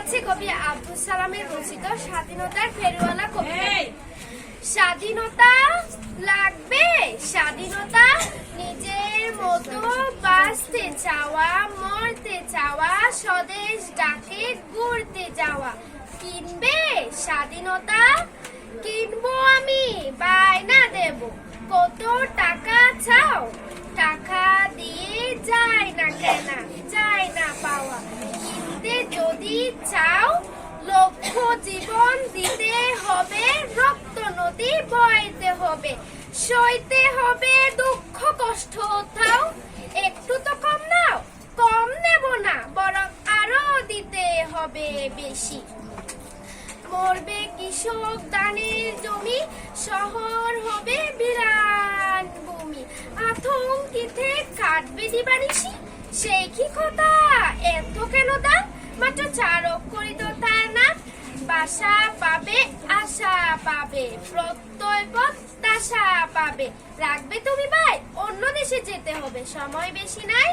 পড়ছি কবি আব্দুল সালামের রচিত স্বাধীনতার ফেরিওয়ালা কবিতা। স্বাধীনতা লাগবে, স্বাধীনতা নিজের মতো বাঁচতে চাওয়া, মরতে চাওয়া, স্বদেশ ডাকে ঘুরতে যাওয়া। কিনবে স্বাধীনতা? কিনবো আমি, বায়না দেব। কত টাকা চাও? টাকা দিয়ে যায় না কেনা, যায় না পাওয়া। কিনতে যদি চাও, লক্ষ জীবন দিতে হবে, রক্ত নদী বইতে হবে, সইতে হবে দুঃখ কষ্ট থাও। একটু তো কম নাও, কম নেব না, বরং আরো দিতে হবে বেশি। মরবে কৃষক দানের জমি, শহর হবে বিরান ভূমি। আতঙ্কিতে কাটবে দিবানিশি, সেই কি কথা এত কেন দাম? মাত্র 4 অক্ষরই তো তার নাম। বাসা পাবে, আশা পাবে, প্রত্যয় প্রত্যাশা পাবে। রাখবে তুমি ভাই, অন্য দেশে যেতে হবে, সময় বেশি নাই।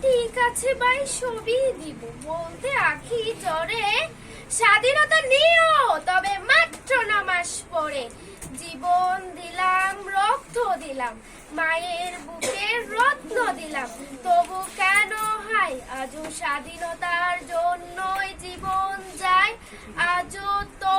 ঠিক আছে ভাই, সবই দিব, বলতে আখি জরে। স্বাধীনতা নিও, তবে মাত্র 9 মাস পরে। জীবন দিলাম, রক্ত দিলাম, মায়ের বুকে রত্ন দিলাম। তবু কেন হাই আজও স্বাধীনতার জন্যই জীবন যায়। আজও তো